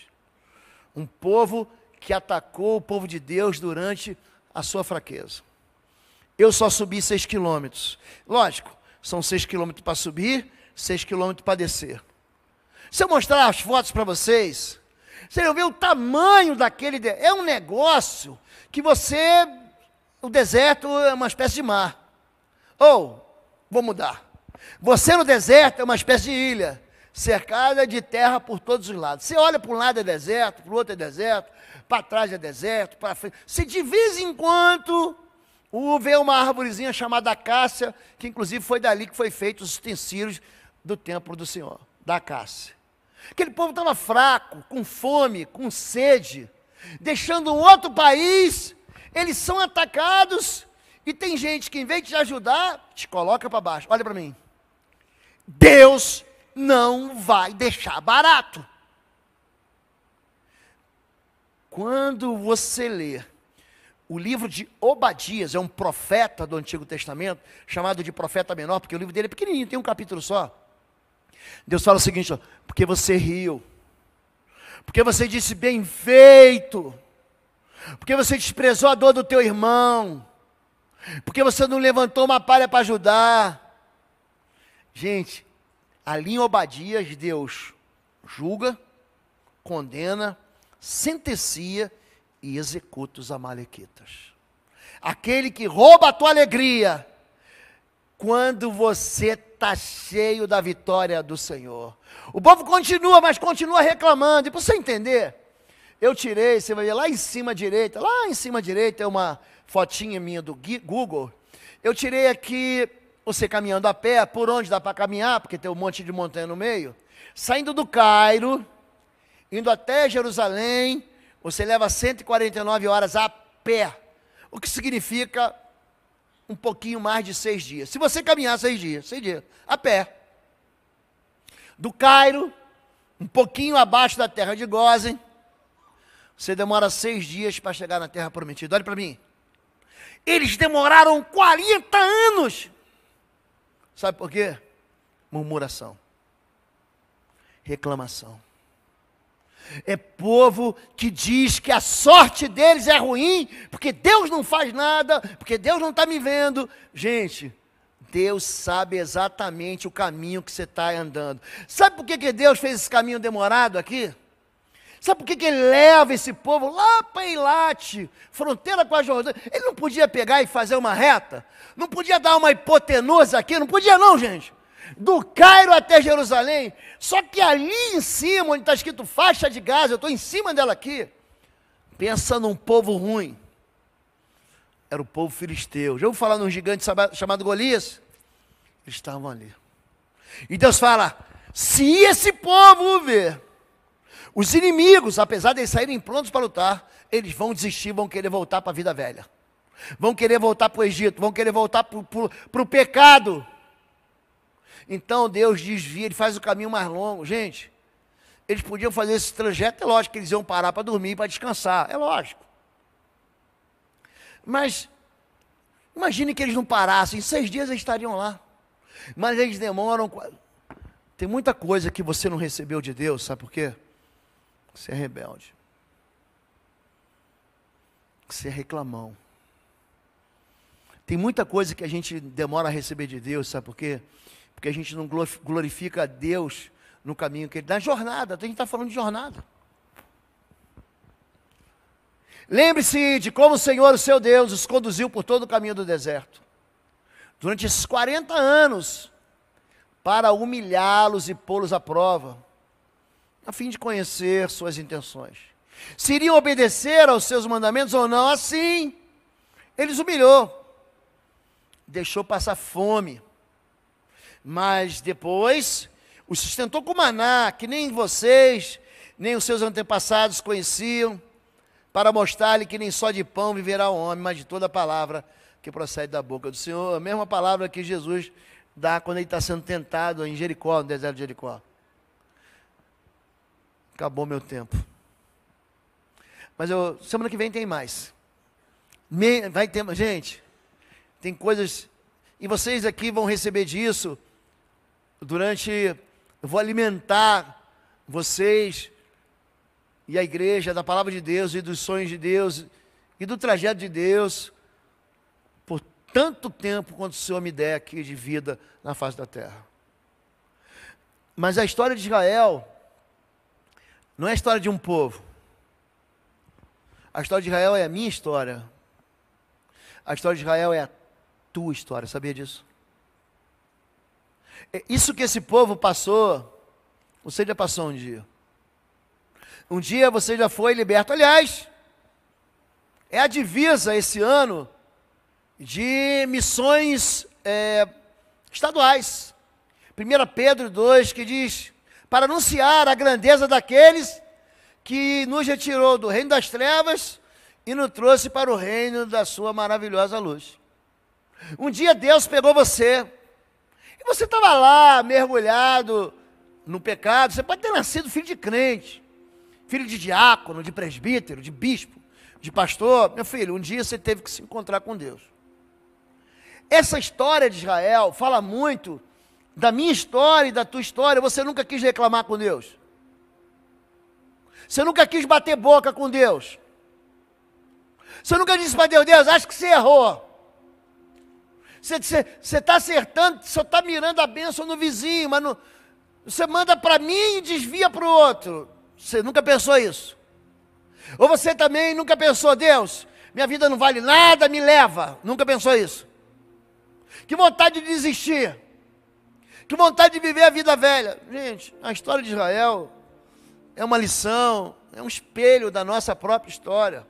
Um povo que atacou o povo de Deus durante a sua fraqueza. Eu só subi 6 quilômetros. Lógico, são 6 quilômetros para subir, 6 quilômetros para descer. Se eu mostrar as fotos para vocês, vocês vão ver o tamanho daquele... É um negócio que o deserto é uma espécie de mar. Vou mudar. Você no deserto é uma espécie de ilha, cercada de terra por todos os lados. Você olha para um lado é deserto, para o outro é deserto, para trás é deserto, para frente. Se de vez em quando vê uma árvorezinha chamada acácia, que inclusive foi dali que foi feito os utensílios do templo do Senhor, da acácia. Aquele povo estava fraco, com fome, com sede, deixando um outro país, eles são atacados, e tem gente que em vez de te ajudar, te coloca para baixo. Olha para mim. Deus não vai deixar barato. Quando você lê o livro de Obadias, é um profeta do Antigo Testamento, chamado de profeta menor, porque o livro dele é pequenininho, tem um capítulo só. Deus fala o seguinte, porque você riu, porque você disse bem feito, porque você desprezou a dor do teu irmão, porque você não levantou uma palha para ajudar. Gente, ali em Obadias, Deus julga, condena, sentencia e executa os amalequitas. Aquele que rouba a tua alegria, quando você está cheio da vitória do Senhor. O povo continua, mas continua reclamando. E para você entender, eu tirei, você vai ver lá em cima à direita, é uma fotinha minha do Google. Eu tirei aqui, você caminhando a pé, por onde dá para caminhar, porque tem um monte de montanha no meio. Saindo do Cairo, indo até Jerusalém, você leva 149 horas a pé. O que significa um pouquinho mais de 6 dias. Se você caminhar 6 dias, a pé. Do Cairo, um pouquinho abaixo da terra de Gósen, você demora 6 dias para chegar na terra prometida. Olha para mim. Eles demoraram 40 anos. Sabe por quê? Murmuração. Reclamação. É povo que diz que a sorte deles é ruim, porque Deus não faz nada, porque Deus não está me vendo. Gente, Deus sabe exatamente o caminho que você está andando. Sabe por que Deus fez esse caminho demorado aqui? Sabe por que Ele leva esse povo lá para Eilate, fronteira com a Jordânia? Ele não podia pegar e fazer uma reta? Não podia dar uma hipotenusa aqui? Não podia não, gente. Do Cairo até Jerusalém, só que ali em cima, onde está escrito faixa de Gaza, eu estou em cima dela aqui, pensa num povo ruim, era o povo filisteu. Já ouviu falar num gigante chamado Golias? Eles estavam ali, e Deus fala, se esse povo ver, os inimigos, apesar de eles saírem prontos para lutar, eles vão desistir, vão querer voltar para a vida velha, vão querer voltar para o Egito, vão querer voltar para o pecado. Então Deus desvia, Ele faz o caminho mais longo. Gente, eles podiam fazer esse trajeto, é lógico que eles iam parar para dormir, para descansar, é lógico. Mas, imagine que eles não parassem, em 6 dias eles estariam lá. Mas eles demoram. Tem muita coisa que você não recebeu de Deus, sabe por quê? Você é rebelde. Você é reclamão. Tem muita coisa que a gente demora a receber de Deus, sabe por quê? Porque a gente não glorifica a Deus no caminho que Ele dá. Na jornada, a gente está falando de jornada. Lembre-se de como o Senhor, o seu Deus, os conduziu por todo o caminho do deserto. Durante esses 40 anos, para humilhá-los e pô-los à prova, a fim de conhecer suas intenções. Se iriam obedecer aos seus mandamentos ou não, assim, Ele os humilhou. Deixou passar fome. Mas depois os sustentou com maná, que nem vocês, nem os seus antepassados conheciam, para mostrar-lhe que nem só de pão viverá o homem, mas de toda a palavra que procede da boca do Senhor. A mesma palavra que Jesus dá quando Ele está sendo tentado em Jericó, no deserto de Jericó. Acabou meu tempo. Mas semana que vem tem mais. Vai ter, gente, tem coisas, e vocês aqui vão receber disso. Eu vou alimentar vocês e a igreja da palavra de Deus e dos sonhos de Deus e do trajeto de Deus por tanto tempo quanto o Senhor me der aqui de vida na face da terra. Mas a história de Israel Não é a história de um povo. A história de Israel é a minha história. A história de Israel é a tua história, sabia disso? Isso que esse povo passou, você já passou um dia. Um dia você já foi liberto. Aliás, é a divisa esse ano de missões estaduais. 1 Pedro 2, que diz, para anunciar a grandeza daqueles que nos retirou do reino das trevas e nos trouxe para o reino da sua maravilhosa luz. Um dia Deus pegou você, e você estava lá, mergulhado no pecado. Você pode ter nascido filho de crente, filho de diácono, de presbítero, de bispo, de pastor. Meu filho, um dia você teve que se encontrar com Deus. Essa história de Israel fala muito da minha história e da tua história. Você nunca quis reclamar com Deus. Você nunca quis bater boca com Deus. Você nunca disse para Deus, Deus, acho que você errou. Você está acertando, só está mirando a bênção no vizinho, mas você manda para mim e desvia para o outro. Você nunca pensou isso? Ou você também nunca pensou, Deus, minha vida não vale nada, me leva. Nunca pensou isso? Que vontade de desistir. Que vontade de viver a vida velha. Gente, a história de Israel é uma lição, é um espelho da nossa própria história.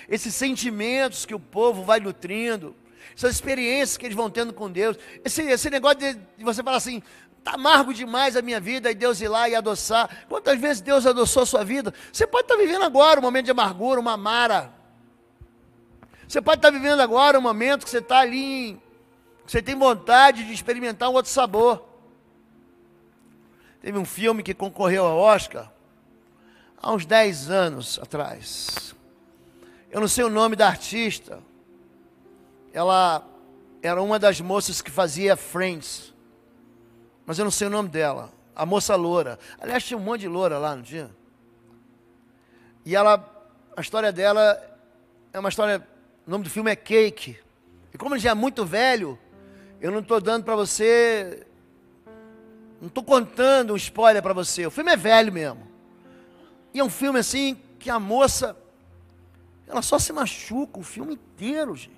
Esses sentimentos que o povo vai nutrindo, essas experiências que eles vão tendo com Deus, esse negócio de você falar assim, está amargo demais a minha vida, e Deus ir lá e adoçar. Quantas vezes Deus adoçou a sua vida? Você pode estar vivendo agora um momento de amargura, uma mara. Você pode estar vivendo agora um momento que você está ali, que você tem vontade de experimentar um outro sabor. Teve um filme que concorreu ao Oscar há uns 10 anos atrás. Eu não sei o nome da artista. Ela era uma das moças que fazia Friends. Mas eu não sei o nome dela. A moça loura. Aliás, tinha um monte de loura lá, não tinha? E a história dela é uma história, o nome do filme é Cake. E como ele já é muito velho, eu não estou dando para você, não estou contando um spoiler para você. O filme é velho mesmo. E é um filme assim, que a moça, ela só se machuca o filme inteiro, gente.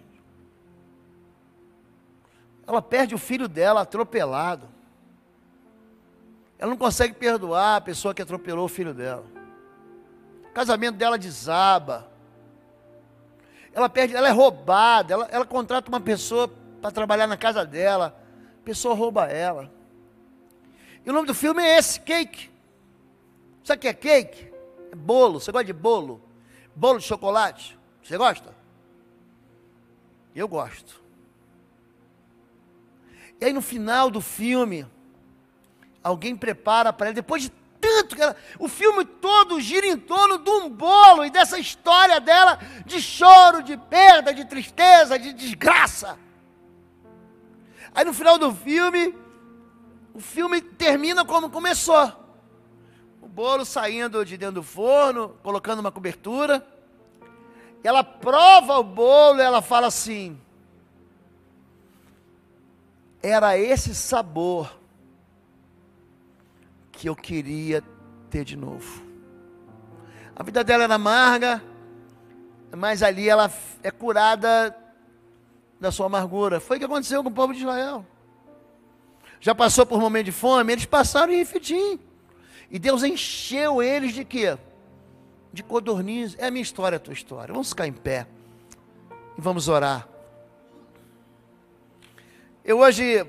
Ela perde o filho dela atropelado. Ela não consegue perdoar a pessoa que atropelou o filho dela. O casamento dela desaba. Ela é roubada. Ela contrata uma pessoa para trabalhar na casa dela. A pessoa rouba ela. E o nome do filme é esse, Cake. Sabe o que é cake? É bolo. Você gosta de bolo? Bolo de chocolate. Você gosta? Eu gosto. E aí no final do filme, alguém prepara para ela, depois de tanto que o filme todo gira em torno de um bolo e dessa história dela de choro, de perda, de tristeza, de desgraça. Aí no final do filme, o filme termina como começou. O bolo saindo de dentro do forno, colocando uma cobertura. Ela prova o bolo e ela fala assim, era esse sabor que eu queria ter de novo. A vida dela era amarga, mas ali ela é curada da sua amargura. Foi o que aconteceu com o povo de Israel. Já passou por um momento de fome, eles passaram em Refidim. E Deus encheu eles de quê? De codornizes. É a minha história, a tua história. Vamos ficar em pé e vamos orar. Eu hoje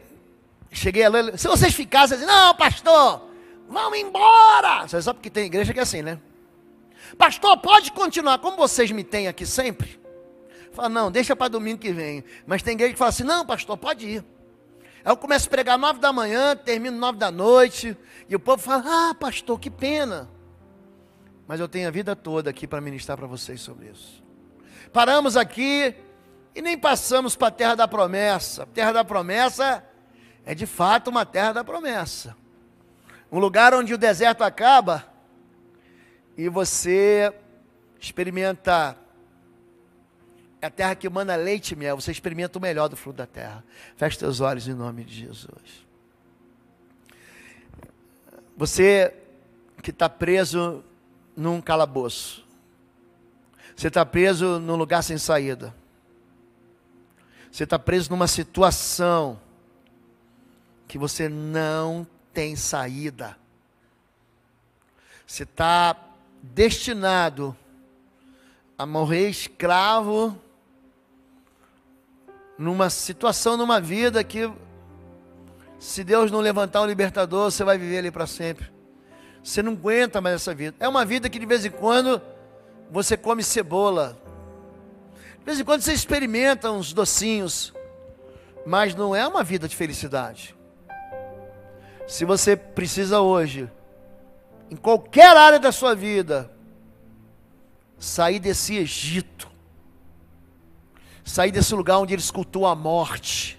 cheguei a ler, se vocês ficassem assim, não, pastor, vamos embora. Você sabe que tem igreja que é assim, né? Pastor, pode continuar, como vocês me têm aqui sempre. Fala, não, deixa para domingo que vem. Mas tem igreja que fala assim, não, pastor, pode ir. Aí eu começo a pregar 9 da manhã, termino 9 da noite, e o povo fala, pastor, que pena. Mas eu tenho a vida toda aqui para ministrar para vocês sobre isso. Paramos aqui e nem passamos para a terra da promessa. A terra da promessa é de fato uma terra da promessa. Um lugar onde o deserto acaba e você experimenta a terra que manda leite e mel. Você experimenta o melhor do fruto da terra. Feche teus olhos em nome de Jesus. Você que está preso num calabouço. Você está preso num lugar sem saída. Você está preso numa situação que você não tem saída. Você está destinado a morrer escravo numa situação, numa vida que, se Deus não levantar um libertador, você vai viver ali para sempre. Você não aguenta mais essa vida. É uma vida que de vez em quando você come cebola. De vez em quando você experimenta uns docinhos. Mas não é uma vida de felicidade. Se você precisa hoje, em qualquer área da sua vida, sair desse Egito, sair desse lugar onde eles cultuam a morte,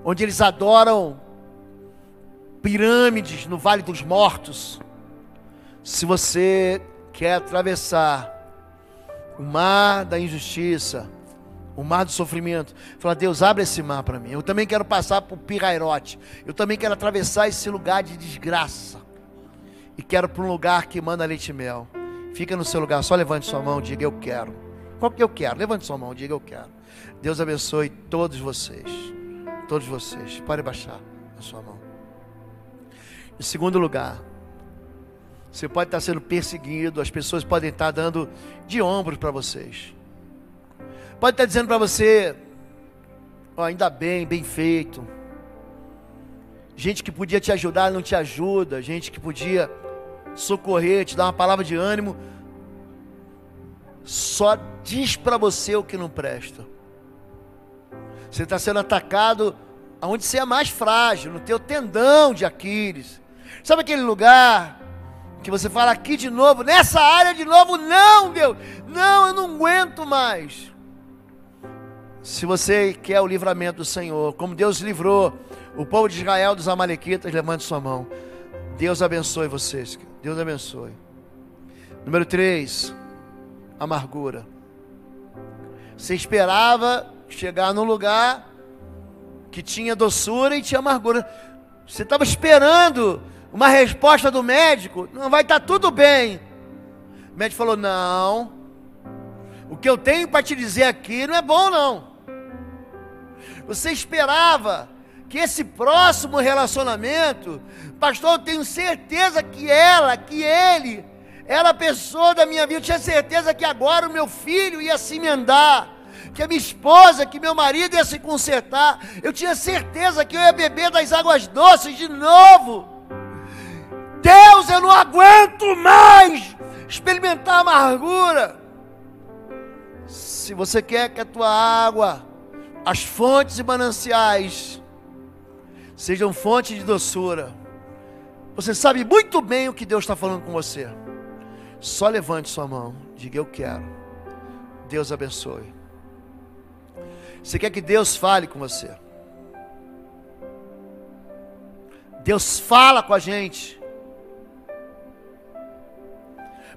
onde eles adoram pirâmides no Vale dos Mortos. Se você quer atravessar o mar da injustiça, o mar do sofrimento, fala: Deus, abre esse mar para mim. Eu também quero passar por Pirairote. Eu também quero atravessar esse lugar de desgraça. E quero para um lugar que manda leite e mel. Fica no seu lugar, só levante sua mão e diga: eu quero. Qual que eu quero? Levante sua mão e diga: eu quero. Deus abençoe todos vocês. Todos vocês. Pode baixar a sua mão. Em segundo lugar, você pode estar sendo perseguido. As pessoas podem estar dando de ombros para vocês. Pode estar dizendo para você: oh, ainda bem, bem feito. Gente que podia te ajudar não te ajuda. Gente que podia socorrer, te dar uma palavra de ânimo, só diz para você o que não presta. Você está sendo atacado onde você é mais frágil, no teu tendão de Aquiles. Sabe aquele lugar que você fala: aqui de novo, nessa área de novo? Não, Deus, não, eu não aguento mais. Se você quer o livramento do Senhor, como Deus livrou o povo de Israel dos amalequitas, levante sua mão. Deus abençoe vocês. Deus abençoe. Número 3, amargura. Você esperava chegar num lugar que tinha doçura e tinha amargura. Você estava esperando uma resposta do médico: não, vai estar tudo bem. O médico falou: não, o que eu tenho para te dizer aqui não é bom não. Você esperava que esse próximo relacionamento, pastor, eu tenho certeza que ele era a pessoa da minha vida. Eu tinha certeza que agora o meu filho ia se emendar, que a minha esposa, que meu marido ia se consertar. Eu tinha certeza que eu ia beber das águas doces de novo. Deus, eu não aguento mais experimentar amargura. Se você quer que a tua água, as fontes e mananciais sejam fontes de doçura, você sabe muito bem o que Deus está falando com você. Só levante sua mão, diga: eu quero. Deus abençoe. Você quer que Deus fale com você? Deus fala com a gente.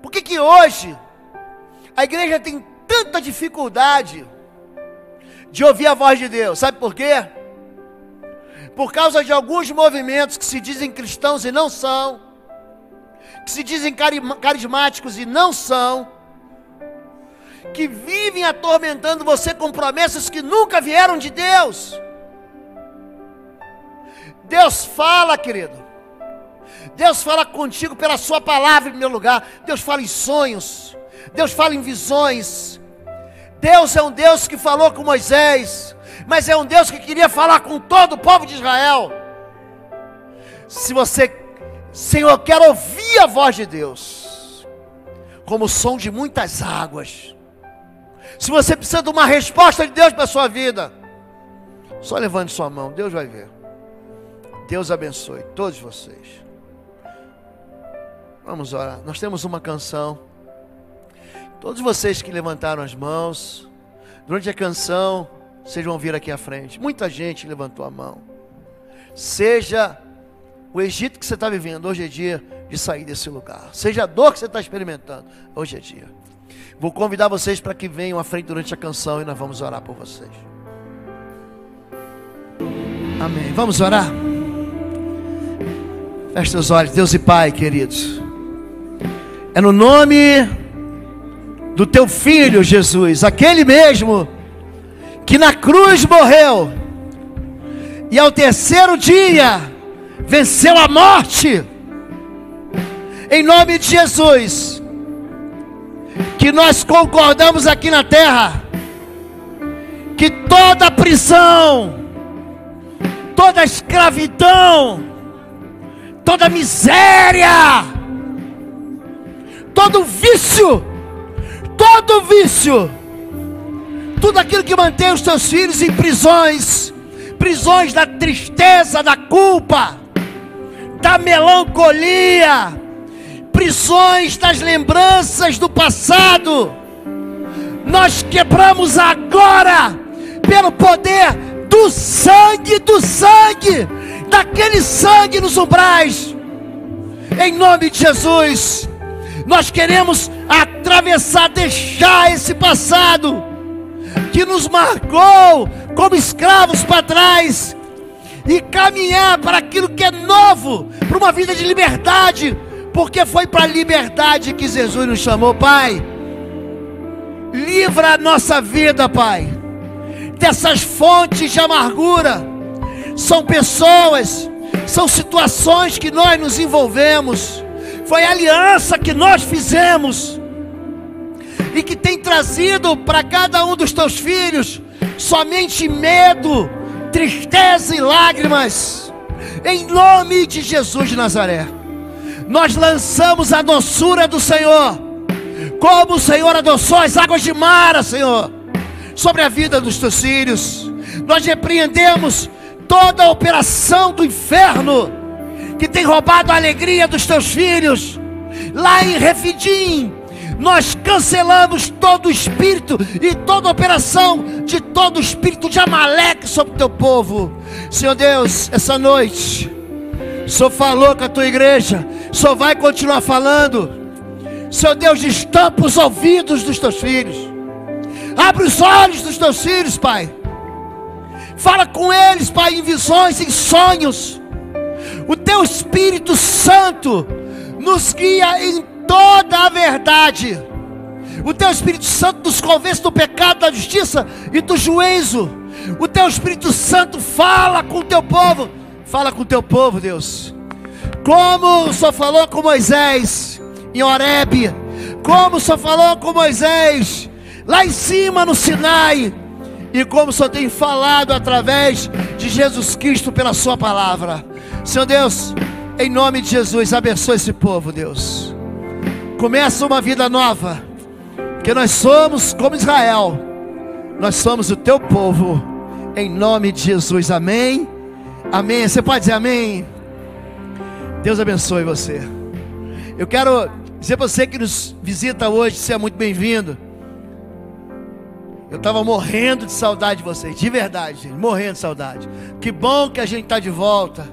Por que hoje a igreja tem tanta dificuldade de ouvir a voz de Deus? Sabe por quê? Por causa de alguns movimentos que se dizem cristãos e não são, que se dizem carismáticos e não são, que vivem atormentando você com promessas que nunca vieram de Deus. Deus fala, querido. Deus fala contigo pela sua palavra em primeiro lugar. Deus fala em sonhos. Deus fala em visões. Deus é um Deus que falou com Moisés, mas é um Deus que queria falar com todo o povo de Israel. Se você, Senhor, eu quero ouvir a voz de Deus, como o som de muitas águas. Se você precisa de uma resposta de Deus para a sua vida, só levante sua mão, Deus vai ver. Deus abençoe todos vocês. Vamos orar. Nós temos uma canção. Todos vocês que levantaram as mãos, durante a canção, vocês vão vir aqui à frente. Muita gente levantou a mão. Seja o Egito que você está vivendo, hoje é dia de sair desse lugar. Seja a dor que você está experimentando, hoje é dia. Vou convidar vocês para que venham à frente durante a canção e nós vamos orar por vocês. Amém. Vamos orar? Feche seus olhos. Deus e Pai, queridos, É no nome do teu Filho Jesus, aquele mesmo que na cruz morreu e ao terceiro dia venceu a morte. Em nome de Jesus, que nós concordamos aqui na terra, que toda prisão, toda escravidão, toda miséria, todo vício, tudo aquilo que mantém os teus filhos em prisões, prisões da tristeza, da culpa, da melancolia, prisões das lembranças do passado, nós quebramos agora, pelo poder do sangue, daquele sangue nos umbrais, em nome de Jesus. Nós queremos atravessar, deixar esse passado que nos marcou como escravos para trás e caminhar para aquilo que é novo, para uma vida de liberdade, porque foi para a liberdade que Jesus nos chamou. Pai, livra a nossa vida, Pai, dessas fontes de amargura. São pessoas, são situações que nós nos envolvemos, foi a aliança que nós fizemos e que tem trazido para cada um dos teus filhos somente medo, tristeza e lágrimas. Em nome de Jesus de Nazaré, nós lançamos a doçura do Senhor, como o Senhor adoçou as águas de Mara, Senhor, sobre a vida dos teus filhos. Nós repreendemos toda a operação do inferno que tem roubado a alegria dos teus filhos. Lá em Refidim, nós cancelamos todo o espírito e toda a operação de todo o espírito de Amaleque sobre o teu povo. Senhor Deus, essa noite o Senhor falou com a tua igreja, o Senhor vai continuar falando. Senhor Deus, destampa os ouvidos dos teus filhos, abre os olhos dos teus filhos, Pai. Fala com eles, Pai, em visões, em sonhos. O teu Espírito Santo nos guia em toda a verdade. O teu Espírito Santo nos convence do pecado, da justiça e do juízo. O teu Espírito Santo fala com o teu povo. Fala com o teu povo, Deus. Como o Senhor falou com Moisés em Horebe, como o Senhor falou com Moisés lá em cima no Sinai, e como o Senhor tem falado através de Jesus Cristo pela sua palavra. Senhor Deus, em nome de Jesus, abençoa esse povo, Deus. Começa uma vida nova, porque nós somos como Israel, nós somos o teu povo, em nome de Jesus, amém, amém. Você pode dizer amém? Deus abençoe você. Eu quero dizer para você que nos visita hoje, você é muito bem-vindo. Eu estava morrendo de saudade de vocês, de verdade, gente, morrendo de saudade. Que bom que a gente está de volta,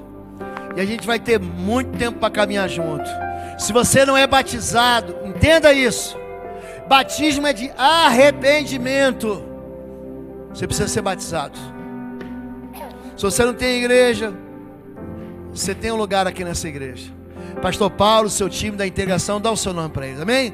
e a gente vai ter muito tempo para caminhar junto. Se você não é batizado, entenda isso. Batismo é de arrependimento. Você precisa ser batizado. Se você não tem igreja, você tem um lugar aqui nessa igreja. Pastor Paulo, seu time da integração, dá o seu nome para eles, amém?